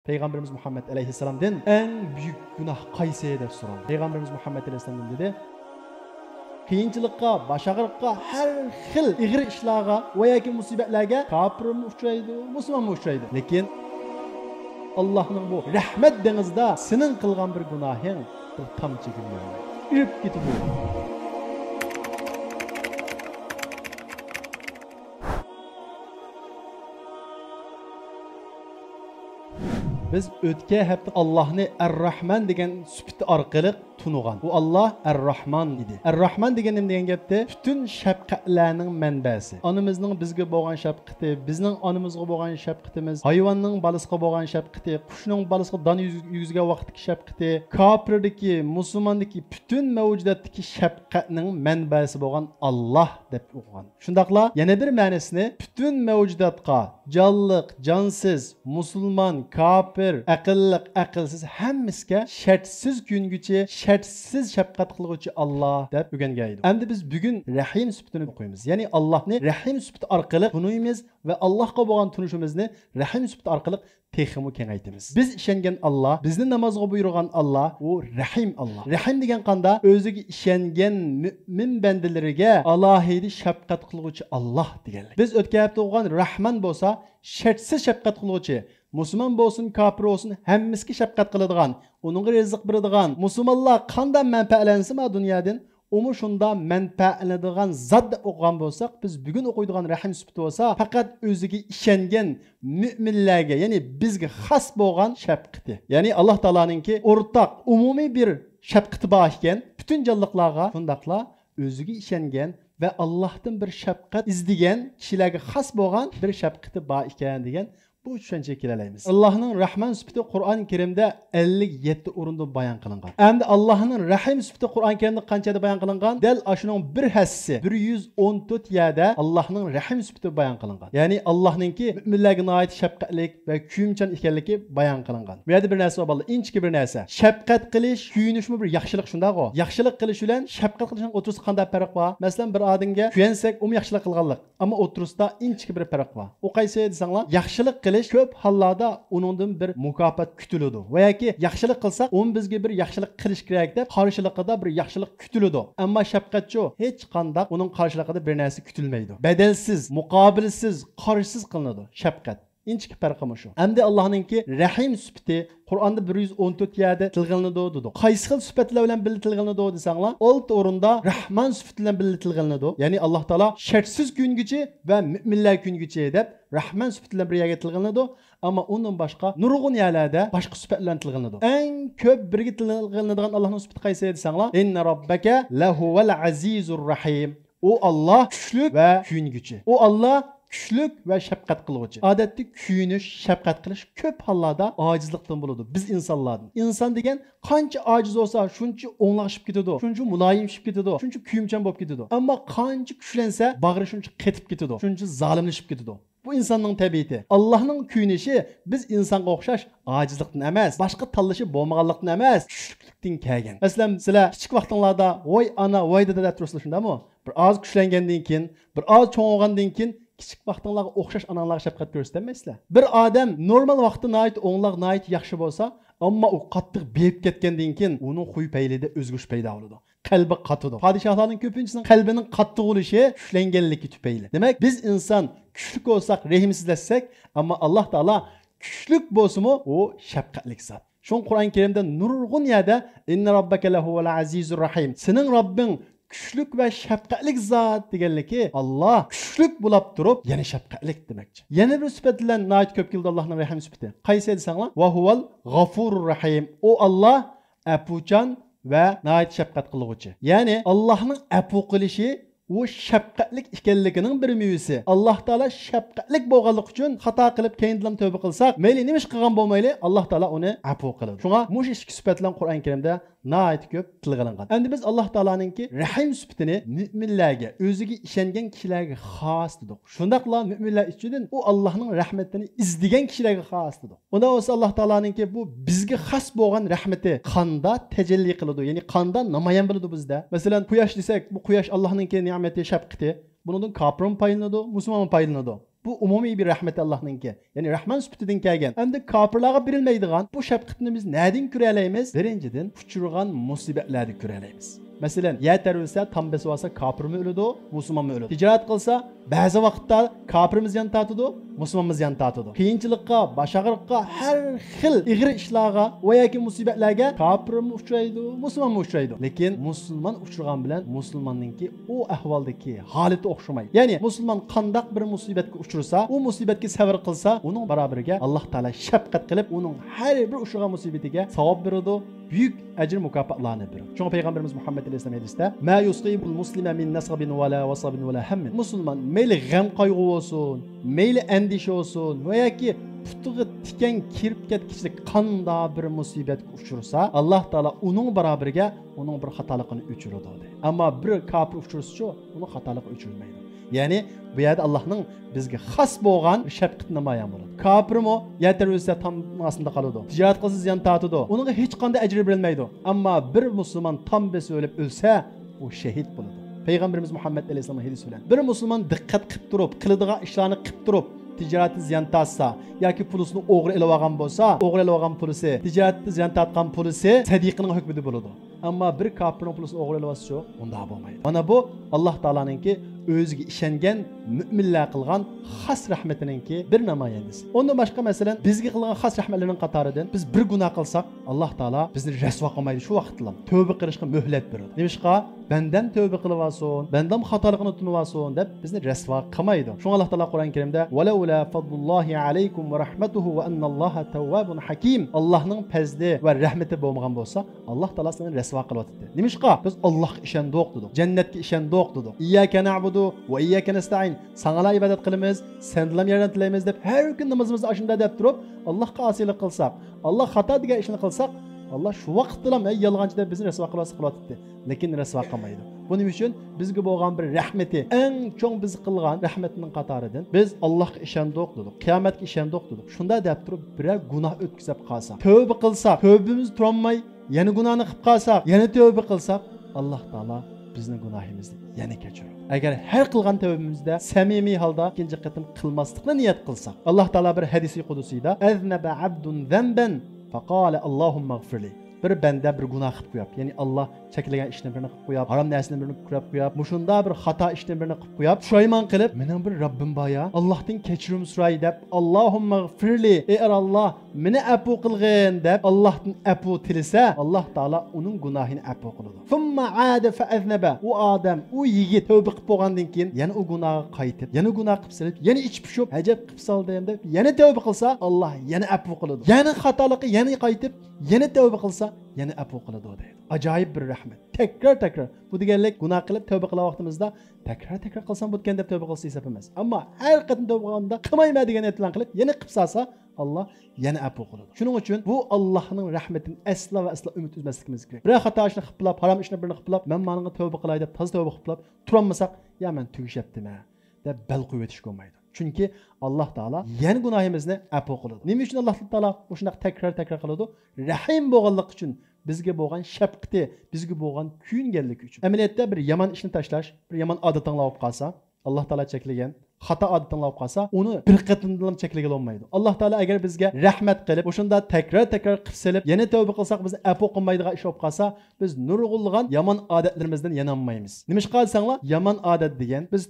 Peygamberimiz Muhammed Aleyhisselam'dan en büyük günah qaysi deb so'raldi. Peygamberimiz Muhammed Aleyhisselam dedi: qiyinchilikqa, bosh og'riqqa, har xil ig'ir ishlarga va yoki musibatlarga kofirmi uchraydi, musulmonmi uchraydi. Lekin Allohning bu rahmat dengizida sening qilgan bir gunohing bir tomchi gullar irib ketadi. Biz o'tgan hafta Allohni Ar-Rahman degan sifati orqali tunugan. Bu Allah Ar-Rahman idi. Ar-Rahman degan nima degan gapda? Bütün shafqatlarning manbasi. Onamizning bizga bo'lgan shafqati, bizning onamizga bo'lgan shafqatimiz, hayvonning balasiga bo'lgan shafqati, qushning balasiga don yuzga vaqtdagi shafqati, kofirdagi, musulmondagi bütün mavjudotdagi shafqatning manbasi bo'lgan Allah deb o'qigan. Shundaqla yana bir ma'nosini bütün mavjudotga, jonliq, jonsiz, musulmon, kofir, aqlliq, aqlsiz hammasiga shartsiz kungüchi, shartsiz shafqat qilguvchi Allah deb o'rgangan. Endi biz bugun Rahim sifatini o'qiymiz. Ya'ni Allohni Rahim sifati orqali tunuymiz va Allohga bo'lgan tunishimizni Rahim sifati orqali texmi kengaytimiz. Biz ishongan Allah, bizni namozga buyurgan Allah, u Rahim Allah. Rahim degan qanda o'ziga ishongan mu'min bandalariga alohida shafqat qilguvchi Allah deganlik. Biz o'tgan hafta o'qigan Rahman bo'lsa, shartsiz shafqat qilguvchi, musulmon bo'lsin, kofir bo'lsin, hammasiga shafqat qiladigan, uningga rizq beradigan, musulmonlar qanday manfaatlansa dunyodan, umu shunda manfaatlanadigan zot deb o'qigan bo'lsak, biz bugun o'qiydigan Rahim sifati bo'lsa, faqat o'ziga ishongan mu'minlarga, ya'ni bizga xos bo'lgan shafqati. Ya'ni Alloh taoloninki o'rtaq, umumiy bir shafqati bor ekan, butun jonliqlarga, shundaqla o'ziga ishongan ve Allah'tan bir şefkat izleyen kişilerge xas bo'lgan bir şefkati bor ekan degan bu tushunchaga kelalaymiz. Allohning Rahman sifati Qur'on Karimda 57 o'rinda bayon qilingan. Endi Allohning Rahim sifati Qur'on Karimda qanchada bayon qilingan? Dal ashuning bir hassi 114 yerda Allohning Rahim sifati bayon qilingan. Ya'ni Allohningki mu'minlarga nihoyat shafqatlik va kuyimchan ekanligi bayon qilingan. Bu yerda bir narsa bor, inchki bir narsa. Shafqat qilish, kuyinishmi bir yaxshilik shundaqo. Yaxshilik qilish bilan shafqat qilishning o'rtasida qanday farq bor? Masalan, bir odamga kuyansak, u yaxshilik qilganlik, ammo o'rtasida inchki bir farq bor. O qaysi desanglar, yaxshilik köp hallarda onundan bir mukafat kütülüdü. Veya ki yaxşılık kılsak, onun bizge bir yaxşılık kılış gerek de karşılıkta bir yaxşılık kütülüdü. Ama şefkatçi hiç kandak onun karşılıkta bir neresi kütülmeydi. Bedelsiz, mukabilsiz, karşısız kılındı şefkat. İnçki farkı şu. Hem de Allah'ınki Rahim süpti Kur'an'da 114 yerde tilgınlıdı dedi. Qaysi xil süpetler bilen birlikte tilgınlıdı desanglar, old orunda Rahman süpetiyle birlikte tilgınlıdı. Yani Allah Teala şartsız gün gücü ve müminler gün gücü edip Rahman süpetiyle bir yerge tilgınlıdı. Ama ondan başka nurgun yerlerde başka süpetler tilgınlıdı. En köp birlikte tilgınlıdığın Allah'ın süpeti qaysi desanglar, İnne Rabbeke lehuvel azizur rahim. O Allah güçlük ve gün gücü. O Allah güçlük ve şefkat kılıcı. Adetli kuyunish, şefkat qilish köp hallarda acizlikten buludu. Biz insanlardan. İnsan degen qancha aciz olsa şuncha o'nglashib ketadi, şuncha muloyimlashib ketadi, şuncha kuyimchan bo'lib ketadi. Ammo qancha kuchlansa, bag'ri shuncha qetib ketadi, shuncha zolimlashib ketadi. Bu insonning tabiati. Allohning kuyinishi biz insonga o'xshash ajizlikdan emas, boshqa tanlashi bo'lmaganlikdan emas, kuchlikdan kelgan. Masalan, sizlar kichik vaqtinglarda voy ana, voy dada deb turasizlar shundami? Bir oz kuchlangandan keyin, bir oz cho'ng'olgandan keyin kichik vaqtinglarga o'xshash analarga shafqat ko'rsatmaysizlar. Bir odam normal vaqtda nayt o'nglar nayt yaxshi bo'lsa, ammo u qattiq berib ketgandan keyin uning xuy paylida o'zgarish paydo bo'ladi. Qalbi qatidi. Podshohlarning ko'pinchisining qalbining qattiq bo'lishi kuchlanganligi tufayli. Demak, biz inson kuchli bo'lsak, rahimsizlashsak, ammo Alloh taolo kuchli bo'lsa-mu, u shafqatlik zot. Shun Qur'on Karimda nurg'un yerda inna robbaka lahuval azizur rahim. Sening Robbing güçlük ve şefkatlik zat deganligi Allah güçlük bulab turib yana şefkatlik demekçi. Yana bir sifat bilan nayt köp keldi Allohning Rahim sifati. Qaysi desanglar? Va huval g'afurur rahim. O Allah apuchan ve nayt şefkat qiluvchi. Ya'ni Allohning apu qilishi o şefkatlik ekanligining bir mevzusi. Alloh taolo şefkatlik bo'lganlik uchun xato qilib keyindan tövbe qilsak, mayli nima ish qilgan bo'lmayli, Alloh taolo uni afu qiladi. Shunga mush ikki sifat bilan Qur'on Karimda nayt ko'p tilg'ilingan. Endi biz Alloh taoloninki Rahim sifatini mu'minlarga, o'ziga ishongan kishilarga xos dedik. Shundaqla mu'minlar ichidan u Allohning rahmatini izlagan kishilarga xos dedik. Unda bo'lsa Alloh taoloninki bu bizga xos bo'lgan rahmati qanda tajalli qiladi, ya'ni qanda namoyon bo'ladi bizda. Masalan, quyosh desak, bu quyosh Allohninki ne'mati, shafqati. Bunun kafirun paylanadi, musulmon paylanadi. Bu umumiy bir rahmet Allohninki. Ya'ni Rahman sifatidan kelgan. Endi kofirlarga berilmaydigan bu shafqatni biz nereden ko'ra olamiz? Birinchidan, uchirgan musibatlarni ko'ra olamiz. Masalan, yer terülse tam besi olsa kafir mi ölüdü, Müslüman mı ölüdü? Ticaret kılsa bazı vakitte kafirimiz yan tatıdı, Müslümanımız yan tatıdı. Kıyınçılıkka, başağırlıkka, her xil igri işlağa veya ki musibetlerge kafir mi uçuraydı, Müslüman mı uçuraydı? Lekin Müslüman uçurgan bilen Müslümanınki o ahvaldaki haleti okşamaydı. Yani Müslüman kandak bir musibetki uçursa, o musibetki sever kılsa, onun beraberge Allah Teala şefkat kılıp, onun her bir uçurgan musibetige savab verirdi. Büyük ecir mükafatlarını verir. Çünkü Peygamberimiz Muhammed Aleyhisselam hadiste "Ma yusibul muslime min nasabin ve la wasabin ve la hammin." Müslüman meyli gam kaygı olsun, meyli endişe olsun veya ki putuğu tiken kirip ketkişlik kanda bir musibet uçursa Allah Teala onun beraberge onun bir hatalıkını uçurur dedi. Ama bir kafir uçursa onun hatalıkı uçurmaydı. Yani bu yerde Allah'ın bizge xas bo'lgan shafqat namoyon bo'ladi. Kafirmi yeter o'lsa tam aslında qoladi. Tijorat qilsa ziyon tortadi. Uningga hech qanday ajr berilmaydi. Ammo bir musulmon tam besi o'lib o'lsa, u shahid bo'ladi. Payg'ambarimiz Muhammad alayhisalom hadis bilan bir musulmon diqqat qilib turib, qiladigan ishlarni qilib turib, tijoratni ziyon tortsa yoki pulisini o'g'ri ilib olgan bo'lsa, o'g'ri ilib olgan pulisi, tijoratni ziyon tortgan pulisi sadiqning hukmida bo'ladi. Ammo bir kafirning pulisini o'g'ri ilib olsa, unda bo'lmaydi. Mana bu Alloh taolaninki o'ziga ishongan mu'minlar qilgan xos rahmatininki bir namoyandasi. Ondan boshqa masalan bizga qilgan xos rahmatlarining qatoridan biz bir gunoh qilsak, Alloh taolo bizni rasvo qilmaydi. Shu vaqtda tavba qilishga muhlat beradi. Nimishqa benden tövbe kılıp olsun, benden hatalıkını tutunup olsun deb bizni rasvo qilmaydi. Şuna Allah Taala Qur'on-i Kerimda "Walaula fadlullahi alaykum ve rahmetuhu ve ennallaha tawwabun hakim." Allah'ның fazli ve rahmeti bo'lmagan bo'lsa, Alloh Taala seni rasvo qilyapti. Nimishqa biz Allohga ishondik dedik, jannatga ishondik dedik. İyyake na'budu ve iyyake nesta'in. Sana ibadet qilamiz, sendan yardım tilaymiz deb har kun namozimizni ashunda deb turib, Allohga osiylik qilsak, Alloh xato degan ishni qilsak, Allah şu vaqtda ham yolg'onchi deb bizni rasvo qilyapti. Lekin rasvo qilmaydi. Buning uchun bizga bo'lgan bir rahmeti, eng cho'ng biz qilgan rahmetining qatoridan biz Allohga ishondik dedik, qiyomatga ishondik dedik. Shunda deb turib biror gunoh o'tkazib qolsak, tavba qilsak, tavbamiz turolmay, yana gunohni qilib qolsak, yana tavba qilsak, Alloh taolo bizning gunohimizni yana kechiradi. Agar har qilgan tavbamizda samimiy holda ikinci qatim qilmaslikni niyat qilsak, Alloh taolo bir hadisi qudusiyda "Aznaba abdun zanban faqala Allohumma ighfirli." Bir bende bir günah qilib qo'yap, ya'ni Alloh cheklagan ishni birini qilib qo'yap, harom narsani birini qilib qo'yap, mushunda bir xato ishni birini qilib qo'yap, pushaymon qilib, mening bir Rabbim bor ya, Allohdan kechirim so'ray deb, Allohumma ighfirli, ey Alloh, meni afu qilgin deb Allohdan afu tilisa, Alloh taolo uning gunohini afu qiladi. Thumma aada fa aznaba. U odam, u yigit tavba qilib bo'lgandan keyin yana u gunohga qaytib, yana gunoh qilib silib, yana ichib pishib, hajab qilib soldim deb, yana tavba qilsa, Alloh yana afu qiladi. Yana xatolikka yana qaytib, yana tavba qilsa, yana afu qiladi deydi. Ajoyib bir rahmat. Tekrar bu deganlik gunoh qilib tavba qilgan vaqtimizda tekrar qilsam bo'tgan deb tavba qilsa hesab emas. Ammo har qatim tavba qilganda qilmayman degan e'lon qilib yana qilib solsa, Alloh yana afu qiladi. Shuning uchun bu Allohning rahmatini asla va asla umid uzmasligimiz kerak. Bir xato ishni qilib, harom ishni birini qilib, men menga tavba qilay deb toza tavba qilib, turolmasak, ya men tugishaptimi deb bel qo'yib o'tish bo'lmaydi. Chunki Alloh taolo yana gunohimizni afu qiladi. Nima uchun Alloh taolo o'shunday tekrar qiladi? Rahim bo'lganlik uchun, bizga bo'lgan shafqati, bizga bo'lgan kuyinganlik uchun. Amaliyotda bir yomon ishni tashlash, bir yomon odatinglar olib qolsa, Alloh taolo cheklagan xato odatini olib qolsa, uni bir qatimdan cheklagan olmaydi. Alloh taolo agar bizga rahmat qilib, o'shunda tekrar qilib silib, yana tavba qilsak, bizni afu qilmaydigan ish olib qolsa, biz nurg'ulg'an yomon odatlarimizdan yanolmaymiz. Nima ish qilsanglar, yomon odat degan biz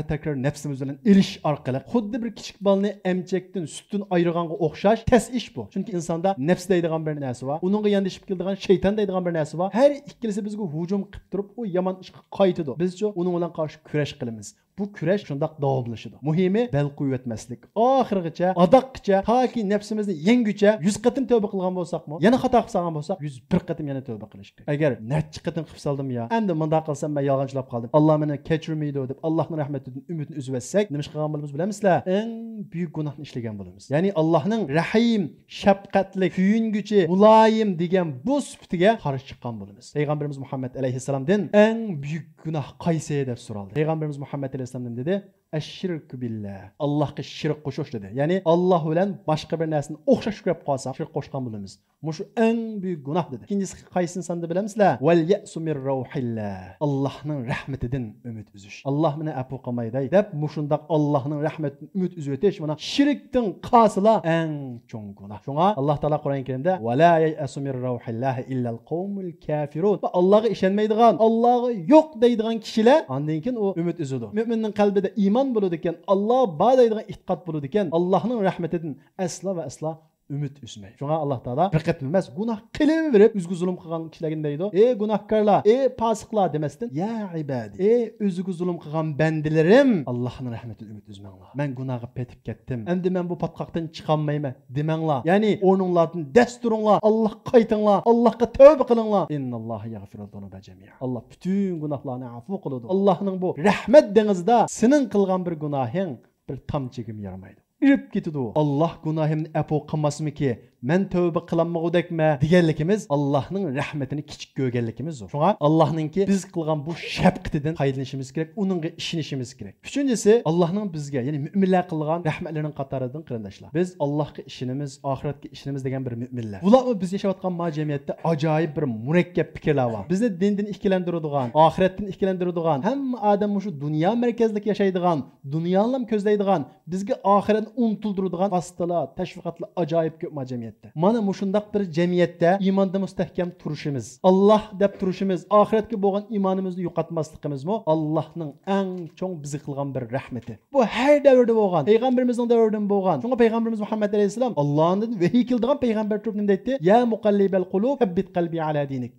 tekrar nafsimiz bilan ilish orqali xuddi bir kichik bolani emchakdan, sutdan ayirganga o'xshash tas ish bu. Chunki insonda nafs deydigan bir narsa bor, uningga yondashib keladigan shayton deydigan bir narsa bor. Har ikkilisi bizga hujum qilib turib, u yomon ishga qaytadi. Bizcha uning bilan qarshi kurash qilamiz. Bu kurash shundoq davomlashadi. Muhimi bel quvvatmaslik. Oxirigacha, adoqgacha, toki nafsimizni yengucha 100 qatim tavba qilgan bo'lsak-mo, yana xato qilib solgan bo'lsak, 101 qatim yana tavba qilish kerak. Agar necha qatim qilib soldim ya, endi bunda qilsam men yolg'onchilab qoldim. Alloh meni kechirmaydi deb Allohning rahmatidan umidni uzib etsak, nima qilgan bo'lamiz bilamizlar? Eng buyuk gunohni ishlagan bo'lamiz. Ya'ni Allohning rahim, shafqatli, kuyinguchi, muloyim degan bu sifatiga qarshi chiqqan bo'lamiz. Payg'ambarimiz Muhammad alayhisalomdan eng buyuk gunoh qaysi deb so'raldi. Payg'ambarimiz Muhammad alayhisalom dedi: Eşşirku billah. Allah'a şirk koşuş dedi. Yani Allah bilen başka bir narsani o'xshash ko'rib qolsak, shirk qo'shgan bo'lamiz. Mushu eng büyük günah dedi. İkincisi qaysini sanda bilamsizlar? Vel ya'su mir ruhillah. Allah'ның rahmetidan ümit uzish. Allah meni afu qilmaydi deb mushundaq Allah'ның rahmetidan ümit uzib o'tish mana shirkdan qasila eng cho'ng günah. Shunga Allah Taala Qur'on Karimda va la ya'su mir ruhillah illa al-qawmul kafirun. Allah'a ishonmaydigan, Allah'a yo'q deydigan kishilar ondan keyin u ümit uzidi. Müminning qalbida iymon bo'ladi ekan, Alloh bor deydigan e'tiqod bo'ladi ekan, Allohning rahmetidan asla va asla ümit üzmey. Şuna Allah Teala rıqat bilmez. Günah kılıverip üzgü zulüm kılgan kişilerin deydi. Günahkarlar, pasıklar demesinden. Ya ibadi, üzgü zulüm kılgan bendilerim. Allah'ın rahmetini ümit üzmenler. Ben günahı petip kettim. Endi ben bu patkaktan çıkanmayım demenler. Yani onunlardan desturunlar. Allah kaytınlar. Allah'a tövbe kılınlar. İnnallâhe yagfiru zunuba cemi'a. Allah bütün günahlarını afu kılıdı. Allah'ın bu rahmet denizde senin kılgan bir günahın bir tam çekim yaramaydı. İrip gitidi. Allah günahimni afu qilmasmi ki men tövbe qilanmagudekme deganligimiz Allah'ның rahmetini kichik ko'rganligimiz o. Şuna Allah'nınki biz qilgan bu shafqatidan foydalanishimiz kerak, uningga ishonishimiz kerak. Üçüncüsü Allah'ның bizga, yani müminlar qilgan rahmatlarining qatoridan qarindoshlar. Biz Allohga ishonamiz, oxiratga ishonamiz degan bir müminlar. Bular biz yashayotgan jamiyatda ajoyib bir murakkab fikrlar bor. Bizni dindan ikkilantiradigan, oxiratdan ikkilantiradigan, hamma odam shu dunyo markazida yashaydigan, dunyoni ko'zlaydigan, bizga oxiratni unutildiradigan vositalar, tashviqotlar ajoyib ko'p jamiyat. Mana mushundaq bir jamiyatda iymonda mustahkam turishimiz, Allah deb turishimiz, oxiratga bo'lgan iymonimizni yo'qotmasligimiz mo Allohning eng cho'ng bizni qilgan bir rahmati. Bu har davrda bo'lgan, payg'ambarimizning davridan bo'lgan. Shunga payg'ambarimiz Muhammad alayhisalom Allohning vahiy keldigan payg'ambar turib nima deydi? Ya muqallibal qulub, habbit qalbi ala dinik.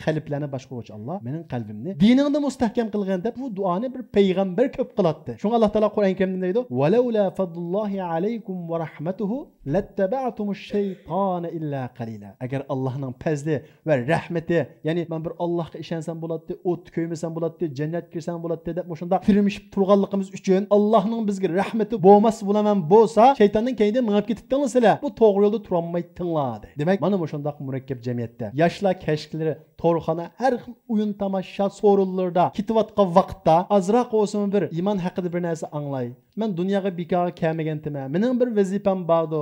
Qalblarni boshqaruvchi Allah mening qalbimni diningda mustahkam qilgan deb bu duoni bir payg'ambar ko'p qilatdi. Shunga Alloh taolo Qur'on Karimda deydi: "Va laula fadlullohi alaykum va rahmatuhu lattaba'tumush shaytona illa qalila." Agar Allohning fazli va rahmati, ya'ni men bir Allohga ishonsam bo'ladi, o't ko'ymasam bo'ladi, jannat kirsam bo'ladi deb shunda firmishib turganligimiz uchun Allohning bizga rahmati bo'lmas bo'laman bo'lsa, shaytonning keyinda minib ketibdinglar sizlar. Bu to'g'ri yo'lda turolmaytinglar. Demak, mana shunday murakkab jamiyatda yoshlar kashkilari to'rxona har xil o'yin tomosha so'rovlarda ketayotgan vaqtda azroq olsin bir iymon haqida bir narsa anglay. Men dunyoga bekor kelmaganman. Mening bir vazifam bordi.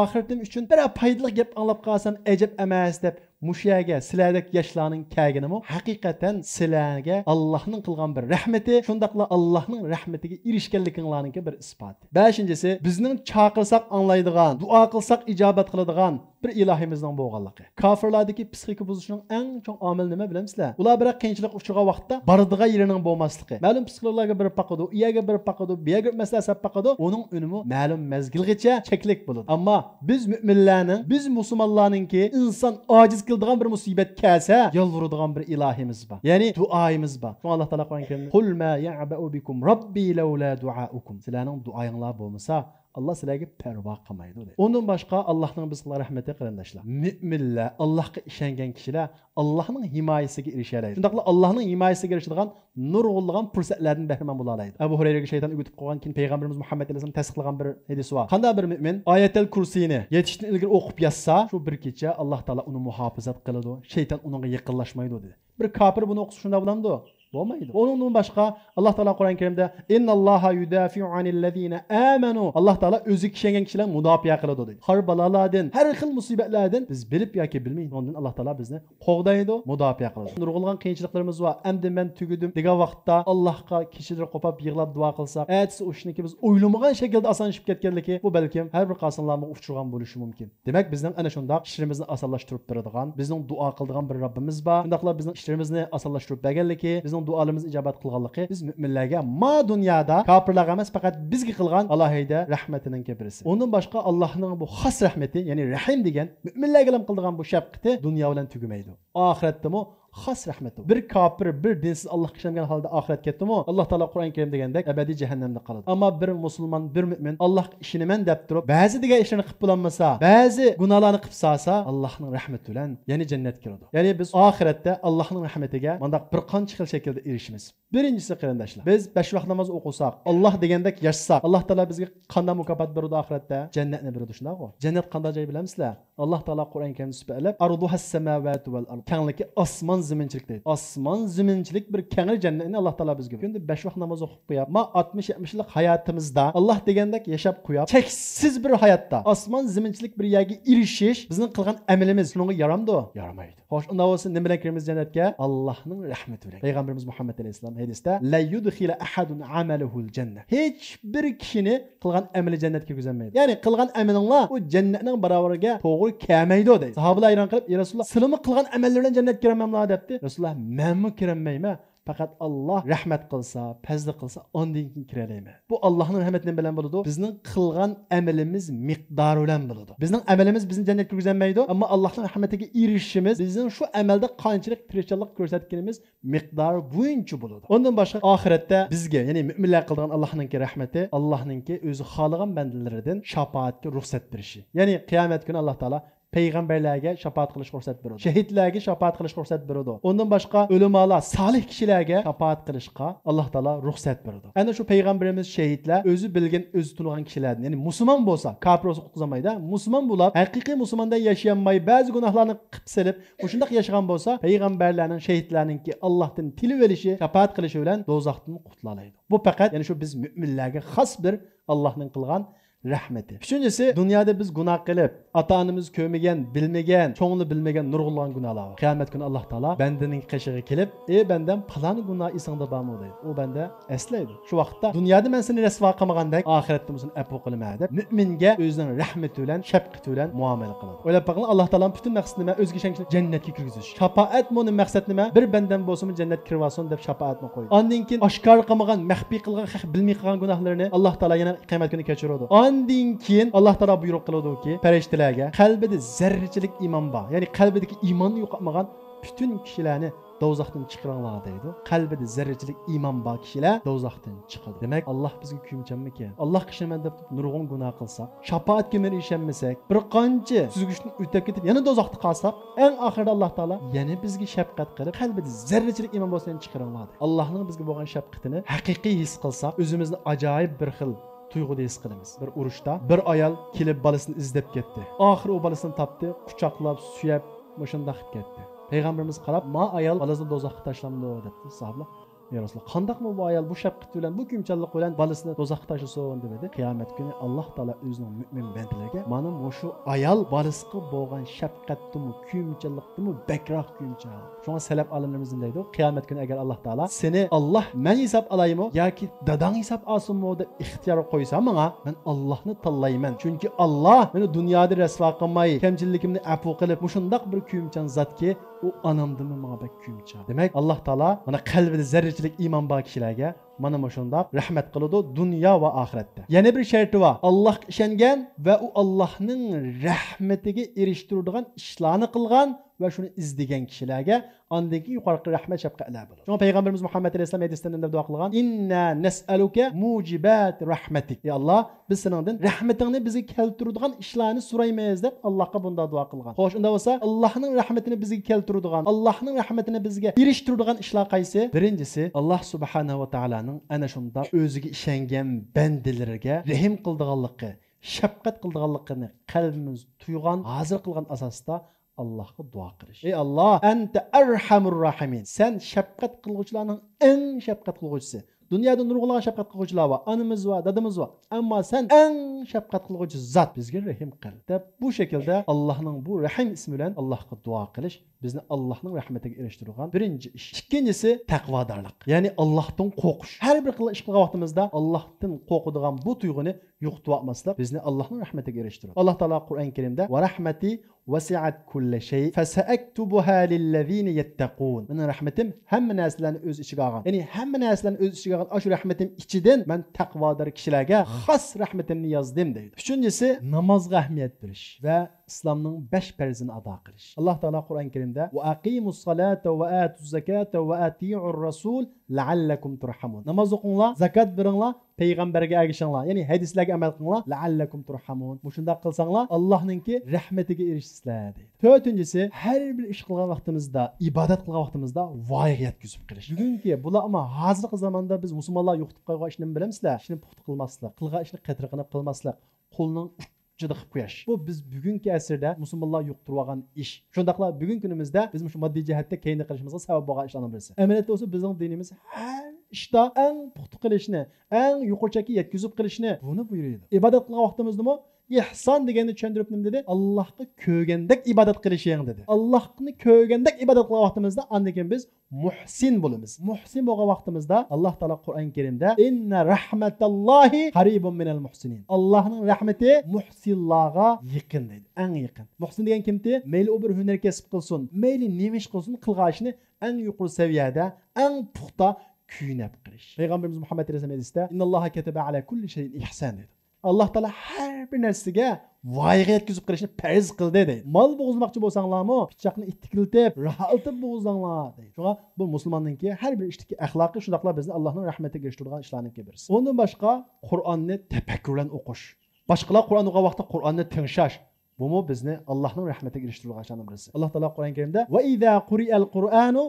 Oxiratim uchun bir foydali gap anglab qolsam ajab emas deb mushaga sizlardek yoshlarning kelganimi haqiqatan sizlarga Allohning qilgan bir rahmati, shundaqla Allohning rahmatiga erishganliginglarning bir isboti. 5-incisi bizning chaqirsak anglaydigan, duo qilsak ijobat qiladigan bir ilohimizning bo'lganligi. Kofirlardagi psixika buzishning eng chong omili nima bilamsizlar? Ular bir qiyinchilik uchragan vaqtda boradigan yerining bo'lmasligi. Ma'lum psixologlarga bir paqadi, iyaga bir paqadi, biyaga masalasi paqadi, uning unumi ma'lum mezgilgacha cheklik bo'ladi. Ammo biz mu'minlarning, biz musulmonlarningki inson ojiz qiladigan bir musibat kelsa, yolvuradigan bir ilohimiz bor. Ya'ni duoyimiz bor. Shunga Alloh taolo Qur'on Karimda: "Qul ma ya'ba'u bikum robbi laula duaukum." Sizlarning duoyinglar bo'lmasa, Allah sizlarga parvo qilmaydi dedi. Ondan boshqa Allohning bizga rahmati qarindoshlar. Mu'minlar, Allohga ishongan kishilar Allohning himoyasiga erishadi. Shundaqla Allohning himoyasiga erishadigan nurg'unlagan fursatlardan bahramand bo'la oladi. Abu Hurayraga shayton o'g'itib qo'ygan keyin payg'ambarimiz Muhammad alayhisalom tasdiqlagan bir hadis bor. Qanday bir mu'min Ayatul Kursiyni yetishdan ilgari o'qib yotsa, shu bir kecha Alloh taolo uni muhofazat qiladi. Shayton uningga yaqinlashmaydi dedi. Bir kafir bunu o'qisa shunda bo'lamdi. Bo'lmaydi. Onun başqa Alloh taolo Qur'on Karimda innalloha yudafi'u anillazina amanu. Alloh taolo o'zi kishangan kishilar mudofiya qiladi dedi. Har balolardan, har xil musibatlardan biz bilib yoki bilmay, ondan Alloh taolo bizni qo'g'daydi, mudofiya qiladi. Nurg'ulgan qiyinchiliklarimiz va endi men tugudim degan vaqtda Allohga kishilar qo'pab yig'lab duo qilsak, aytsa o'shniki biz o'ylamagan shaklda osonlashib ketganligi, bu balkim har bir qasonlarga uchirgan bo'lishi mumkin. Demak, bizning ana shunday ishlarimizni osonlashtirib beradigan, bizning duo qiladigan bir Rabbimiz bor. Shundaqla bizning ishlarimizni osonlashtirib berganligi, bizning duolarimiz ijobat qilganligi biz mu'minlarga ma dunyoda kofirlarga emas faqat bizga qilgan alohida rahmatining birisi. Undan boshqa Allohning bu xos rahmati, ya'ni rahim degan mu'minlarga qildigan bu shafqati dunyo bilan tugamaydi. Oxiratdami xos rahmati. Bir kofir, bir dinsiz Allohga ishongan holda oxirat ketdimi, Alloh taolo Qur'on Karim degandek abadiy jahannamda qoladi. Ammo bir musulmon, bir mu'min Allohga ishonaman deb turib, ba'zi degan ishlarni qilib bo'lmasa, ba'zi gunohlarni qilib salsa, Allohning rahmati bilan yana jannatga kiradi. Ya'ni biz oxiratda Allohning rahmatiga mundaq bir qancha xil shaklda erishimiz. Birincisi qarindoshlar, biz 5 vaqt namoz o'qisak, Alloh degandek yashasak, Alloh taolo bizga qanday mukofot beradi oxiratda? Jannatni beradi, shundaqmi? Jannat qanday joy bilamsizlar? Alloh taolo Qur'on karimda subalab, "Arduhas samawati val ard." Kengligi osmon zaminchilik deydi. Osmon zaminchilik bir kengli jannatni Alloh taolo bizga. Endi 5 vaqt namoz o'qib qo'yap, ma 60-70 yillik hayotimizda Alloh degandek yashab qo'yap, cheksiz bir hayotda osmon zaminchilik bir yerga erishish bizning qilgan amalimiz shunga yaramdi? Yaramaydi. Xo'sh, unda bo'lsa nima bilan kiramiz jannatga? Allohning rahmati bilan. Payg'ambarimiz Muhammad alayhisalom hadisda la yudkhila ahadun amaluhul janna. Hech bir kishini qilgan amali jannatga kirgizmaydi. Ya'ni qilgan amalinglar u jannatning baravariga to'g'ri kelmaydi deydi. Sahobalar ayron qilib, "Ya Rasululloh, sizlarmi qilgan amallardan jannatga kiramanlar?" debdi. Rasululloh, "Men kiramayman. Faqat Alloh rahmat qilsa, fazl qilsa, ondan keyin kiralayman." Bu Allohning rahmati bilan bo'ladi. Bizning qilgan amalimiz miqdori bilan bo'ladi. Bizning amalimiz bizni jannatga kirgizmaydi, ammo Allohning rahmatiga erishishimiz bizning shu amalda qanchalik tirishchilik ko'rsatganimiz miqdori bo'yicha bo'ladi. Ondan boshqa oxiratda bizga, ya'ni mu'minlar qilgan Allohning rahmati, Allohning o'zi xoligan bandalaridan shafaatga ruxsat berishi. Ya'ni qiyomat kuni Alloh taolo payg'ambarlarga shafaat qilish ruxsat beradi. Shahidlarga shafaat qilish ruxsat beradi. Ondan boshqa ulamolar, solih kishilarga shafaat qilishga Alloh taolo ruxsat beradi. Ana shu payg'ambarimiz shahidlar o'zi bilgan, o'zi tunigan kishilardan, ya'ni musulmon bo'lsa, kofir bo'lsa qutqizmaydi. Musulmon bo'lib, haqiqiy musulmonda yashaymay, ba'zi gunohlarni qilib silib, o'shunday yashagan bo'lsa, payg'ambarlarning, shahidlarningki Allohdan tilib olishi, shafaat qilishi bilan do'zaxdan qutuladi. Bu faqat, ya'ni shu biz mu'minlarga xos bir Allohning qilgan rahmeti. Üçüncüsü, dünyada biz günah qilib, ata-onamiz ko'rmagan, bilmagan, cho'ngni bilmagan nurg'ulgan gunohlar bor. Qiyomat kuni Alloh taolo bandaning qishig'iga kelib, "Ey bandam, falon gunoh esingda bormi?" deydi. U banda eslaydi. Shu vaqtda dunyoda men seni rasvo qilmagandek, oxiratda men seni afv qilaman deb mu'minga o'zining rahmati bilan, shafqati bilan muomala qiladi. O'ylab boqing, Alloh taoloning butun maqsadi nima? O'zga ishonchni jannatga kirgizish. Shafaat mo'nin maqsad nima? Bir bandam bo'lsa-mu jannat kirib olsin deb shafaatni qo'ydi. Ondan keyin oshkor qilmagan, maxfiy qilgan, bilmay qilgan gunohlarini Alloh taolo yana qiyomat kuni kechiradi. Ondan keyin Alloh taolo buyruq qiladiki, farishtalarga qalbida zarrachilik iymon bor, ya'ni qalbidagi iymonni yo'qotmagan bütün kishilarni do'zaxdan chiqaringlar deydi. Qalbida zarrachilik iymon bor kishilar do'zaxdan chiqadi. Demak, Alloh bizga kuyimchanmikan? Alloh kishini deb nurg'un gunoh qilsak, shafaatga men ishonmasak, bir qancha suzgishni o'tib ketib, yana do'zaxda qolsak, eng oxirida Alloh taolo yana bizga shafqat qilib, qalbida zarrachilik iymon bo'lsa chiqaringlar. Allohning bizga bo'lgan shafqatini haqiqiy his qilsak, o'zimizni ajoyib bir xil tuyg'uda his qilamiz. Bir urushda bir ayol kelib bolasini izlab ketdi. Oxiri u bolasini topdi, quchoqlab, suyab, mushundaq ketdi. Payg'ambarimiz qarab, "Ma ayol bolasini do'zaxga tashlamdi" debdi. Sahobalar, "Ya Rasululloh, qandaqmi bu ayol bu shafqat bilan, bu kuyimchanlik bilan bolasini do'zaxga tashlasin" dedi. Qiyomat kuni Alloh taolo o'zining mu'min bandalariga mana shu ayol bolasiga bo'lgan shafqatdimi, kuyimchanlikdimi, bakroq kuyimchan. Shunga salaf olimlarimiz deydi, qiyomat kuni agar Alloh taolo seni Alloh men hisob olaymi yoki dadang hisob olsinmi deb ixtiyor qo'ysa, menga men Allohni tanlayman. Chunki Alloh meni dunyoda rasvo qilmay, kamchilikimni afv qilib, mushundaq bir kuyimchan zotki, u onamdimi menga bak kuyimchan. Demak, Alloh taolo mana qalbida zarrachilik iymon bor kishilarga mana shundaq rahmat qiladi dunyo va oxiratda. Yana bir sharti bor. Allohga ishongan va u Allohning rahmatiga erishtiradigan ishlarni qilgan va shuni izlagan kishilarga ondagi yuqori rahmat shafqatlar bo'ladi. Shunga payg'ambarimiz Muhammad alayhisalom hadisda duo qilgan, "Inna nas'aluka mujibat rahmatik." Ey Alloh, biz seningdan rahmatingni bizga keltiradigan ishlarni so'raymiz deb Allohga bunda duo qilgan. Xo'sh, unda bo'lsa, Allohning rahmatini bizga keltiradigan, Allohning rahmatini bizga erishtiradigan ishlar qaysi? Birinchisi, Alloh subhanahu va taolaning ana shunda o'ziga ishongan bandalariga rahim qildiganligi, shafqat qildiganligini qalbimiz tuygan, hozir qilgan asosda Allohga duo qilish. Ey Alloh, anta arhamur rahimin. Sen shafqat qilguvchilarning eng shafqat qilguvchisi. Dunyoda nurg'ulg'an shafqat qilguvchilar bor, onamiz va dadamiz bor. Ammo sen eng shafqat qilguvchi zot, bizga rahim qil. Deb bu shaklda Allohning bu rahim ismi bilan Allohga duo qilish bizni Allohning rahmatiga erishtiradigan birinchi ish. Ikkinchisi taqvodorlik. Ya'ni Allohdan qo'rqish. Har bir ish qilgan vaqtimizda Allohdan qo'rqadigan bu tuyg'uni yo'qotib olmaslik bizni Allohning rahmatiga erishtiradi. Alloh taolo Qur'on Karimda va rahmati vasi'at kulli shay fasaktubuha lillazina yattaqun. Mening rahmatim hamma narsalarni o'z ichiga olgan. Ya'ni hamma narsalarni o'z ichiga olgan shu rahmatim ichidan men taqvodor kishilarga xos rahmatimni yozdim deydi. Uchinchisi namozga ahamiyat berish va islomning 5 farzini ado qilish. Alloh taolo Qur'on Karimda va aqimus salata va atuz zakata va atiur rasul la'allakum turhamun. Namoz o'qinglar, zakat beringlar, payg'ambarga ergishinglar, ya'ni hadislarga amal qilinglar, la'allakum turhamun. Shunda qilsanglar Allohninki rahmatiga erishsizlar deydi. To'rtinchisi, har bir ish qilgan vaqtimizda, ibodat qilgan vaqtimizda voyaga yetkazib qilish. Bugungi bular ammo hozirgi zamonda biz musulmonlar yo'qitib qo'ygan ishni bilamsizlar, ishni puxta qilmaslik, qilgan ishni qadr qilmaslik, qo'lning juda qilib qo'yish. Bu biz bugungi asrda musulmonlar yuqtirib olgan ish. Shundaqla bugungi kunimizda biz shu moddiy jihatda keyinda qilishimizga sabab bo'lgan ishlarning birisi. Amaliyotda o'zi bizning dinimiz har ishda eng puxta qilishni, eng yuqoriga yetkazib qilishni buni buyuradi. Ibodat qilgan vaqtimizdami ihson deganni tushuntirib nima dedi? Allohga ko'rgandek ibodat qilishing dedi. Allohni ko'rgandek ibodat qilgan vaqtimizda andan keyin biz muhsin bo'lamiz. Muhsin bo'lgan vaqtimizda Alloh taolo Qur'on Karimda inna rahmatallohi qaribun minal muhsinin. Allohning rahmati muhsinlarga yaqin dedi. Eng yaqin. Muhsin degan kimdi? Mayli u bir hunar kasb qilsin, mayli nima ish qilsin, qilgan ishni eng yuqori saviyada, eng puxta kuyunab qilish. Payg'ambarimiz Muhammad alayhisalom aytdi: "Innalloha kataba ala kulli shay'in ihsan" dedi. Alloh taolo har bir narsaga voyaga yetkazib qilishni farz qildi deydi. Mol bo'g'izmoqchi bo'lsanglarmi, pichoqni ittikiltib, rahatib bo'g'izlanglar deydi. Shunga bu musulmonningki har bir ishdagi axloqi shundaqlar bizni Allohning rahmatiga erishtiradigan ishlarningki birisi. Ondan boshqa Qur'onni tafakkurlan o'qish. Boshqalar Qur'on o'qigan vaqtda Qur'onni tingshash. Bu bizni Allohning rahmatiga erishtiradigan ishlarning birisi. Alloh taolo Qur'on Karimda va iza quri'al Qur'anu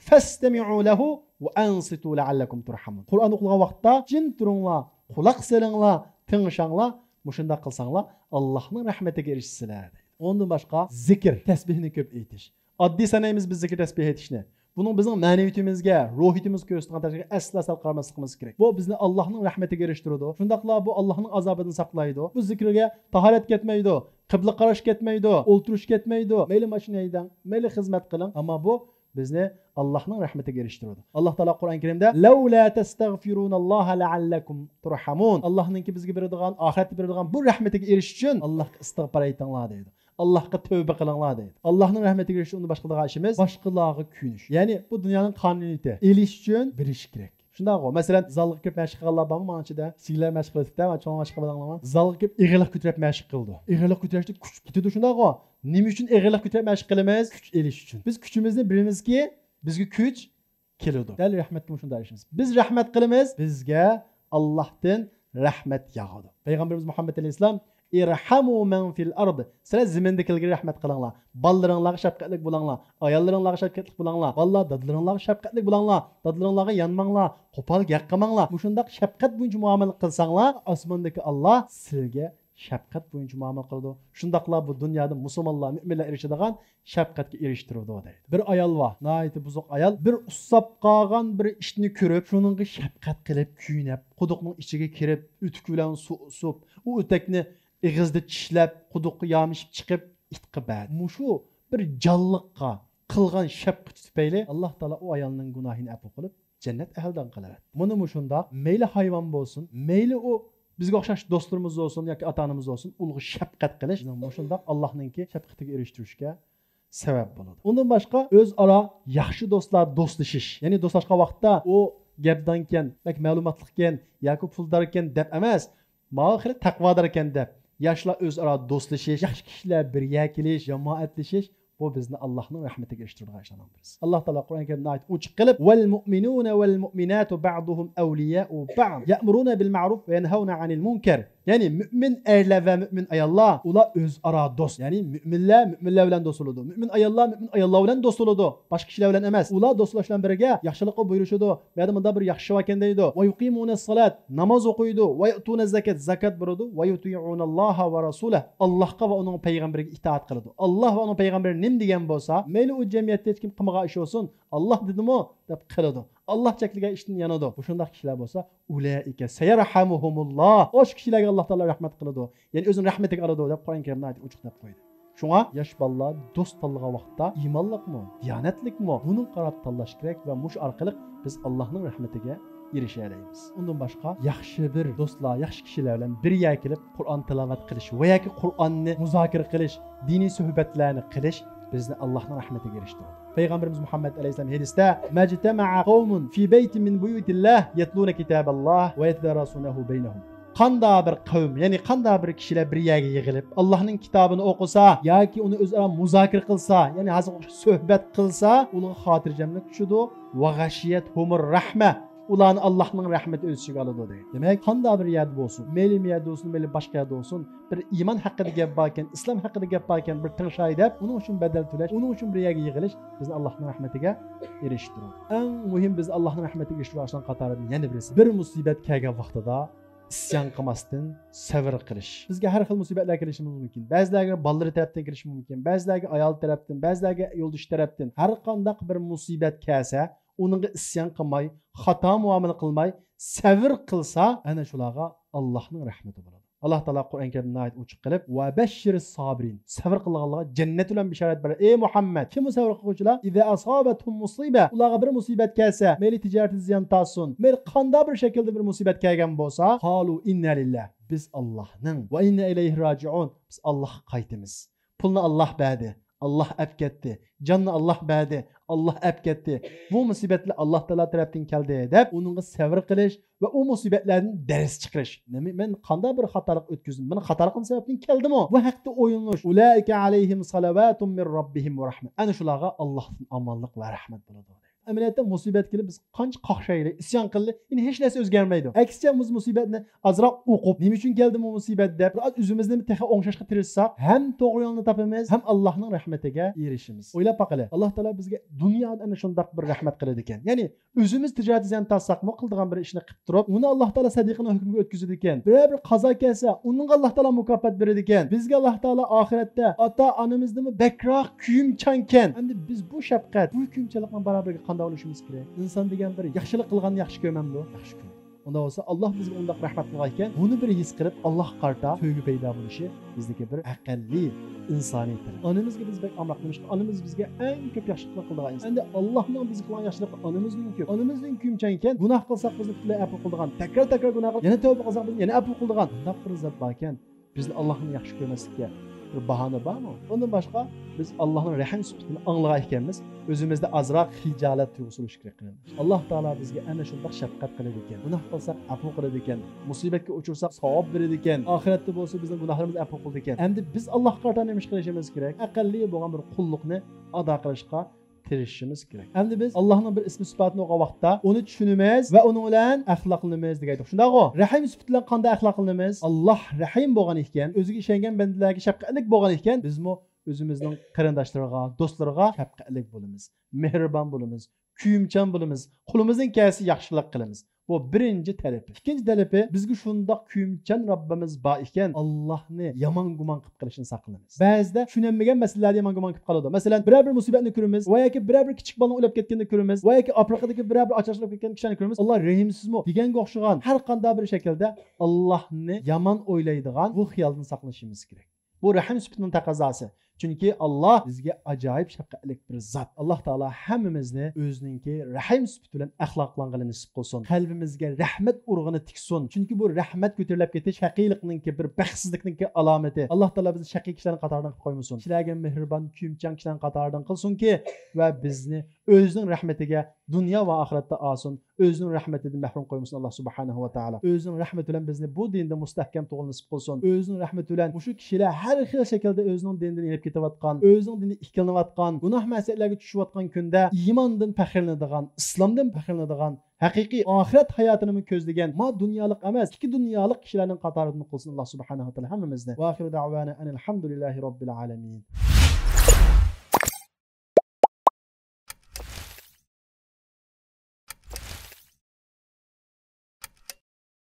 fastami'u lahu va ansitu la'allakum turhamun. Qur'on o'qilgan vaqtda jin turinglar, quloq solinglar, tingshanglar, mushunda qilsanglar Allohning rahmatiga erishsizlar deydi. Ondan boshqa zikr, tasbihni ko'p aytish. Oddiy sanaymiz biz zikr tasbih aytishni. Buning bizning ma'naviyatimizga, ruhiyatimizga ko'rsatgan tariqa asla sal qaramasligimiz kerak. Bu bizni Allohning rahmatiga erishtiradi. Shundaqla bu Allohning azobidan saqlaydi. Bu zikrga tahorat ketmaydi, qibla qarash ketmaydi, o'ltirish ketmaydi. Mayli mashina haydang, mayli xizmat qiling, ammo bu bizni Allohning rahmatiga erishtiradi. Alloh taolo Qur'on Karimda "Laula tastagfirunalloha la'allakum turhamun." Allohninki bizga beradigan, oxiratda beradigan bu rahmatiga erishish uchun Allohga istig'for aytinglar deydi. Allohga tövbe qilinglar deydi. Allohning rahmatiga erishish uchun boshqa qilgan ishimiz boshqalarga kuyinish. Ya'ni bu dunyoning qonuniyati. Elish uchun bilish kerak. Shundaq o. Masalan, zalga kirib mashq qilganlar bormi? Mana ichida sigirlar mashq qilibdi, mana cho'ng mashq qilganlar. Zalga kirib ig'irlik ko'tarib mashq qildi. Ig'irlik ko'tarishda kuch ketadi shundaq o. Nima uchun ig'irlik ko'tarib mashq qilamiz? Kuch elish uchun. Biz kuchimizni bilamizki, bizga kuch keladi. Dal rahmatga shunday ishimiz. Biz rahmat qilamiz, bizga Allohdan rahmat yog'adi. Payg'ambarimiz Muhammad alayhisalom irhamu man fil ard. Sizlar zimindagilarga rahmat qilinglar. Ballalaringlarga shafqatli bo'linglar. Ayollaringlarga shafqatli bo'linglar. Valloh dadlaringlarga shafqatli bo'linglar. Dadlaringlarga yanmanglar, qo'pol gap qilmanglar. Mushundaq shafqat bo'yicha muomala qilsanglar, osmondagi Alloh sizga shafqat bo'yicha muomala qiladi. Shundaqlar bu dunyoda musulmonlar, mu'minlar erishadigan shafqatga erishtiradi deydi. Bir ayol bor, nihoyatda buzuq ayol, bir ussab qolgan bir ishni ko'rib, shuningga shafqat qilib, kuyinib, quduqning ichiga kirib, utuk bilan suv usib, u utakni ig'izda tishlab, quduqqa yomishib chiqib, itqa berdi. Mushu bir jonliqqa qilgan shafqat tufayli Alloh taolo u ayolning gunohini afv qilib, jannat ahlidan qiladi. Buni mushunda mayli hayvon bo'lsin, mayli u bizga o'xshash do'stlarimiz bo'lsin yoki ota-onamiz bo'lsin, ularga shafqat qilish mushunda Allohningki shafqatiga erishtirishga sabab bo'ladi. Undan boshqa o'zaro yaxshi do'stlar do'stlashish, ya'ni do'stlashgan vaqtda u gapdan keyin, yoki ma'lumotlik ekan yoki puldor ekan deb emas, ma'xili taqvodor ekan deb yoshlar o'zaro do'stlashish, yaxshi kishilar birga kelish, jamoatlashish bu bizni Allohning rahmatiga erishtiradigan ishlardan birisi. Alloh taolo Qur'on Karimda aytib ochiq qilib: "Val mu'minuna val mu'minatu ba'duhum awliya'u ba'd, ya'muruna bil ma'ruf va yanhauna 'anil munkar." Ya'ni mu'min erlar va mu'min ayollar ular o'zaro do'st. Ya'ni mu'minlar bilan do'st bo'ladi. Mu'min ayollar bilan do'st bo'ladi. Boshqa kishilar bilan emas. Ular do'stlashdan biriga yaxshilikqa buyurishadi. Va bunda bir yaxshi ekan deydi. Va yuqimuna salat, namoz o'qiydi. Va yutuna zakat beradi. Va yuti'una Alloha va rasulahu. Allohga va uning payg'ambariga itoat qiladi. Alloh va uning payg'ambari nim degan bo'lsa, mayli u jamiyatda hech kim qilmagan ish bo'lsin, Alloh dedimi deb qiladi. Allah cheklagan ishdan yanadi. Bu shunday kishilar bo'lsa, ulaika sayarhamuhumulloh. O'sha kishilarga Alloh taolo rahmat qiladi. Ya'ni o'zining rahmatiga oladi deb Qur'on Karimda aytib ochiq deb qo'ydi. Shunga yosh bolalar do'st tanlagan vaqtda iymonlikmi, diyonatlikmi buni qarab tanlash kerak va mush orqali biz Allohning rahmatiga erisha olamiz. Undan boshqa yaxshi bir do'stlar, yaxshi kishilar bilan birga kelib Qur'on tilovat qilish va yoki Qur'onni muzokara qilish, diniy suhbatlarni qilish bizni Allohning rahmatiga erishtiradi. Peygamberimiz Muhammed Aleyhisselam hadisda "Majtama'a qawmun fi baytin min buyutillah yatluna kitaballah ve yatadarasunahu beynahum." qanda bir qavm, ya'ni qanda bir kishilar bir yerga yig'ilib Allohning kitobini o'qisa yoki uni o'zaro muzokara qilsa, ya'ni hozir suhbat qilsa, uning xotirjamlik tushidi va g'ashiyat humur rahma, ularni Allohning rahmati o'z ichiga oladi deydi. Demak, qanda bir yerda bo'lsin, meli yerda bo'lsin, meli boshqa yerda bo'lsin, bir iymon haqida gap bor ekan, islom haqida gap bor ekan, bir tingshay deb, uning uchun badal to'lash, uning uchun bir yerga yig'ilish bizni Allohning rahmatiga erishtiradi. Eng muhim biz Allohning rahmatiga erishishdan qatoridan yana birisi, bir musibat kelgan vaqtida isyon qilmasdan sabr qilish. Bizga har xil musibatlar kelishi mumkin. Ba'zilarga bolalari tarafdan kelishi mumkin, ba'zilarga ayol tarafdan, ba'zilarga yo'ldosh tarafdan. Har qanday bir musibat kelsa, uningga isyon qilmay, xato muomala qilmay, sabr qilsa, ana shularga Allohning rahmati bo'ladi. Allah Taala Qur'on Karimda ayet uçuk qilib, "Va bashshiris sabirin." Sabr qilganlarga jannat bilan bishorat beradi. Ey Muhammad, kim sabr qiluvchilar? "Iza asabatuhum musiba." Ularga bir musibat kelsa, meli tijorat ziyon tasun, meli qanday bir shaklda bir musibat kelgan bo'lsa, qalu inna lillah. Biz Allohning va inna ilayhi rajiun. Biz Allohga qaytamiz. Pulni Alloh berdi. Allah әпкетті, canını Allah bədi, Allah əpketdi. Bu musibetler Allah Teala tarafından geldi edip, onunla səvr qilish ve o musibetlerden ders çıkırış. Ben qanday bir xatalık ötküzdüm. Ben xatalıkın sebebini geldim o. Bu haqda oyunluş. Ulaika aleyhim salavatun min rabbihim ve rahmet. Ana şulağa Allah'ın amanlık ve rahmet buladı. Əməliyyatda musibət gəlib biz qancha qaqşaylı, isyan qıllı, indi heç nəsə özgərməydi. Əksicə biz musibətni azraq oqub, nə üçün gəldim o musibət deyə biraz üzümüzni təxə oңşashqa tirishsaq, həm doğru yolunu tapımız, həm Allah'ın rəhmətiga erişimiz. Oylab baxılı. Allah Taala bizə dünyada ana şundaq bir rəhmət qiladi ekan. Yəni özümüz ticarət ziyan tassaqmı qıldığan bir işni qilib turib, uni Allah Taala sadiqini hukmiga o'tkazadi ekan. Bir qazo kelsa, uningga Allah Taala mukofot beradi ekan. Bizga Allah Taala oxiratda ota onamizni bakroq kuyimchankan. Endi biz bu shafqat, bu kuyimchalikdan barobar oluşumuz kerak. İnsan degan bir yaxshilik qilgan yaxshi ko'rmamdi, yaxshi ko'radi. Unda bo'lsa Alloh bizga undaq rahmat qilgan ekan, buni bir his qilib Alloh qarta to'ygi paydo bo'lishi bizdagi bir aqlli insoniydir. Onamizga biz bek amroq qilmish, onamiz bizga eng ko'p yaxshilik qilgan inson. Endi Allohning bizga qilgan yaxshilik onamizning ko'p. Onamizning kuyimchan ekan, gunoh qilsak bizni butunlay afv qilgan, takrar gunoh qilib, yana tavba qilsak bizni yana afv qilgan. Undaq bir zot bor ekan, bizni Allohning yaxshi ko'rmaslikka bir bahane bormi? Ondan başqa biz Allah'ın rahim sifatini anglagan ekanmiz, o'zimizda azroq hijolat tuyg'usi bo'lishi kerak. Alloh taolo bizga ana shunday shafqat qiladi ekan. Gunoh qilsak afv qiladi ekan. Musibatga uchursak savob beradi ekan. Oxiratda bo'lsa bizning gunohlarimizni afv qiladi ekan. Endi biz Allohga qarata nima qilishimiz kerak? Aqlli bo'lgan bir qulluqni ado qilishga tirishishimiz kerak. Endi biz Allohning bir ismi sifatini o'qigan vaqtda uni tushunamiz va uning bilan axloqlanamiz degandik. Shundaqmi? Rahim sifati bilan qanday axloqlanamiz? Alloh rahim bo'lgan ekan, o'ziga ishongan bandalarga shafqatli bo'lgan ekan, bizmi o'zimizning qarindoshlariga, do'stlarga shafqatli bo'lamiz, mehribon bo'lamiz, kuyimchan bo'lamiz, qo'limizdan kelsa yaxshilik qilamiz. Bu birinci tələbi. İkinci tələbi bizga shundoq kuyimchan Rabbimiz bor ekan, Allohni yomon gumon qilib qilishni saqlaymiz. Ba'zida tushunmagan masalalarda yomon gumon qilib qoladi. Masalan, bir musibatni ko'ramiz, va yoki bir kichik bolani o'lib ketganini ko'ramiz, va yoki Afrikadagi bir ocharchilik ketgan kishini ko'ramiz. Alloh rahimsizmi deganga o'xshagan har qanday bir shaklda Allohni yomon o'ylaydigan bu xiyoldan saqlashimiz kerak. Bu rahim sifatining taqozosi. Çünkü Allah bizge acayip şefkatlik bir zat. Allah Teala hemmimizni özününki rahim sıfatı bilen ahlaklanğını nisip kılsın. Kalbimizge rahmet urğunu tiksin. Çünkü bu rahmet götürülüp getiş haqiqlikninki bir baxsizlikninki alameti. Allah Teala bizi şaqi kişilerin qatarından koymasın. Kişilerge mehriban, kuyimchan kişilerin qatarından kılsın ki ve bizni özünün rahmetige dünya ve ahirette alsın. Özünün rahmetinden mahrum koymasın Allah Subhanahu ve Taala. Özünün rahmetiyle bizni bu dinde mustahkem tuğul nisip kılsın. Özünün rahmetiyle bu kişiler her xil şekilde özünün dininden inip ketayotgan, o'zining dini ikkilanayotgan, gunoh masalalarga tushayotgan kunda iymondan faxrlanadigan, islomdan faxrlanadigan, haqiqiy oxirat hayotini ko'zlagan, ma dunyolik emas, ikki dunyolik kishilarning qatoridan qilsin Alloh subhanahu va taolo hammamizni. Va oxiru da'vana alhamdulillahi robbil alamin.